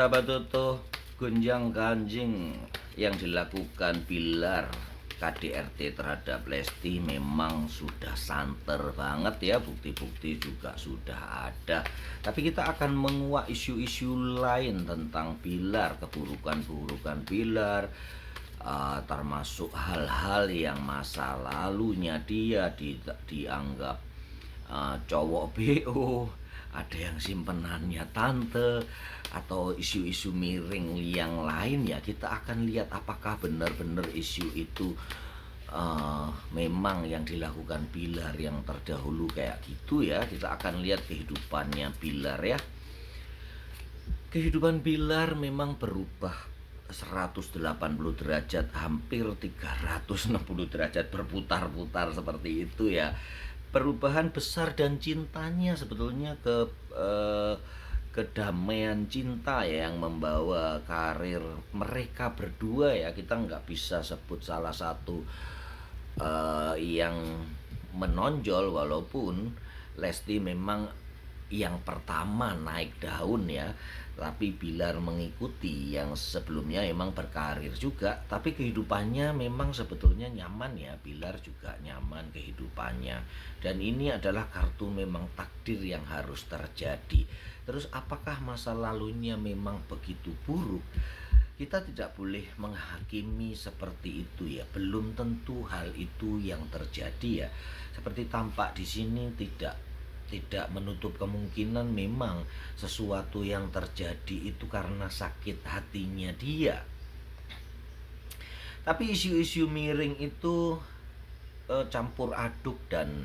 sahabat Toto, gonjang-ganjing yang dilakukan Bilar KDRT terhadap Lesti memang sudah santer banget ya, bukti-bukti juga sudah ada. Tapi kita akan menguak isu-isu lain tentang Bilar, keburukan-keburukan Bilar, termasuk hal-hal yang masa lalunya dia dianggap cowok BO, ada yang simpenannya tante, atau isu-isu miring yang lain ya. Kita akan lihat apakah benar-benar isu itu memang yang dilakukan Bilar yang terdahulu kayak gitu ya. Kita akan lihat kehidupannya Bilar ya. Kehidupan Bilar memang berubah 180 derajat, hampir 360 derajat, berputar-putar seperti itu ya. Perubahan besar dan cintanya sebetulnya ke kedamaian cinta ya, yang membawa karir mereka berdua ya. Kita nggak bisa sebut salah satu yang menonjol, walaupun Lesti memang yang pertama naik daun ya, tapi Bilar mengikuti yang sebelumnya memang berkarir juga, tapi kehidupannya memang sebetulnya nyaman ya. Bilar juga nyaman kehidupannya, dan ini adalah kartu memang takdir yang harus terjadi. Terus apakah masa lalunya memang begitu buruk? Kita tidak boleh menghakimi seperti itu ya. Belum tentu hal itu yang terjadi ya. Seperti tampak di sini, tidak menutup kemungkinan memang sesuatu yang terjadi itu karena sakit hatinya dia. Tapi isu-isu miring itu campur aduk, dan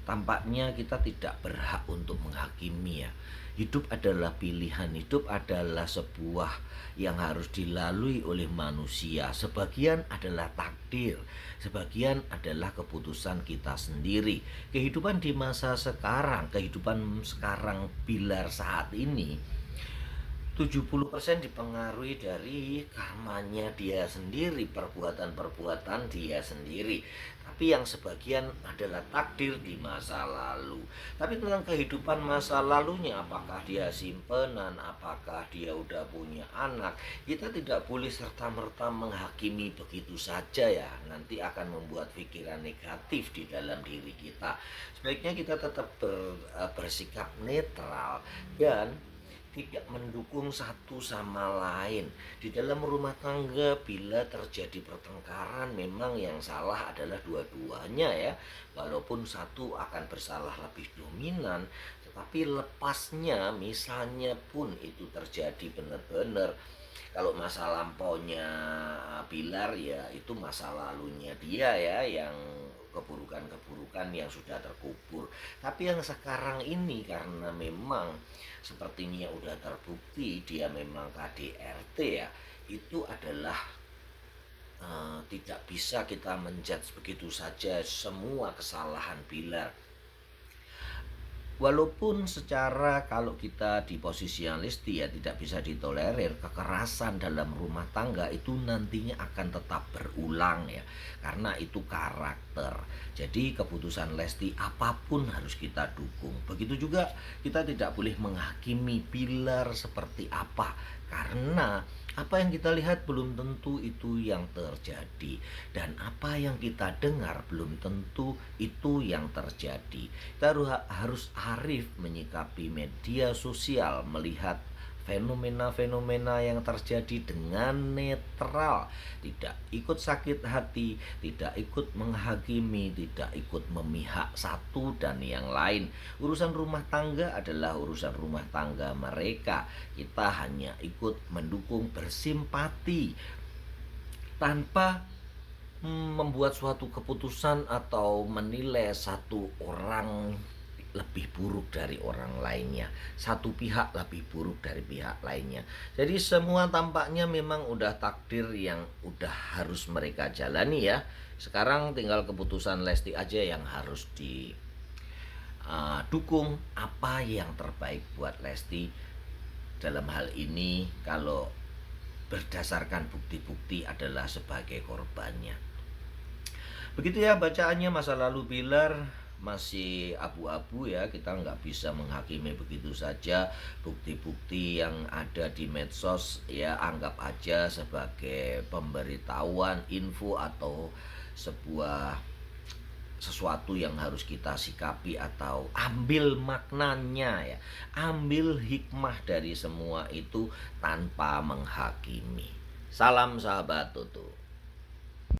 tampaknya kita tidak berhak untuk menghakimi ya. Hidup adalah pilihan, hidup adalah sebuah yang harus dilalui oleh manusia. Sebagian adalah takdir, sebagian adalah keputusan kita sendiri. Kehidupan di masa sekarang, kehidupan sekarang Bilar saat ini 70% dipengaruhi dari karmanya dia sendiri, perbuatan-perbuatan dia sendiri. Tapi yang sebagian adalah takdir di masa lalu. Tapi tentang kehidupan masa lalunya, apakah dia simpenan, apakah dia udah punya anak, kita tidak boleh serta-merta menghakimi begitu saja ya. Nanti akan membuat pikiran negatif di dalam diri kita. Sebaiknya kita tetap bersikap netral dan tidak mendukung satu sama lain. Di dalam rumah tangga bila terjadi pertengkaran, memang yang salah adalah dua-duanya ya. Walaupun satu akan bersalah lebih dominan, tetapi lepasnya misalnya pun itu terjadi benar-benar, kalau masa lampaunya Bilar ya itu masa lalunya dia ya, yang keburukan-keburukan yang sudah terkubur. Tapi yang sekarang ini karena memang sepertinya udah terbukti dia memang KDRT ya, itu adalah tidak bisa kita menjudge begitu saja semua kesalahan Bilar. Walaupun secara kalau kita di posisi yang Lesti ya tidak bisa ditolerir, kekerasan dalam rumah tangga itu nantinya akan tetap berulang ya, karena itu karakter. Jadi keputusan Lesti apapun harus kita dukung. Begitu juga kita tidak boleh menghakimi Bilar seperti apa, karena apa yang kita lihat belum tentu itu yang terjadi, dan apa yang kita dengar belum tentu itu yang terjadi. Kita harus arif menyikapi media sosial, melihat fenomena-fenomena yang terjadi dengan netral, tidak ikut sakit hati, tidak ikut menghakimi, tidak ikut memihak satu dan yang lain. Urusan rumah tangga adalah urusan rumah tangga mereka. Kita hanya ikut mendukung, bersimpati tanpa membuat suatu keputusan atau menilai satu orang lebih buruk dari orang lainnya, satu pihak lebih buruk dari pihak lainnya. Jadi semua tampaknya memang udah takdir yang udah harus mereka jalani ya. Sekarang tinggal keputusan Lesti aja yang harus didukung, apa yang terbaik buat Lesti dalam hal ini. Kalau berdasarkan bukti-bukti adalah sebagai korbannya. Begitu ya bacaannya masa lalu Bilar. masih abu-abu ya, kita nggak bisa menghakimi begitu saja. Bukti-bukti yang ada di medsos ya anggap aja sebagai pemberitahuan, info, atau sebuah sesuatu yang harus kita sikapi atau ambil maknanya ya, ambil hikmah dari semua itu tanpa menghakimi. Salam sahabat Tutu.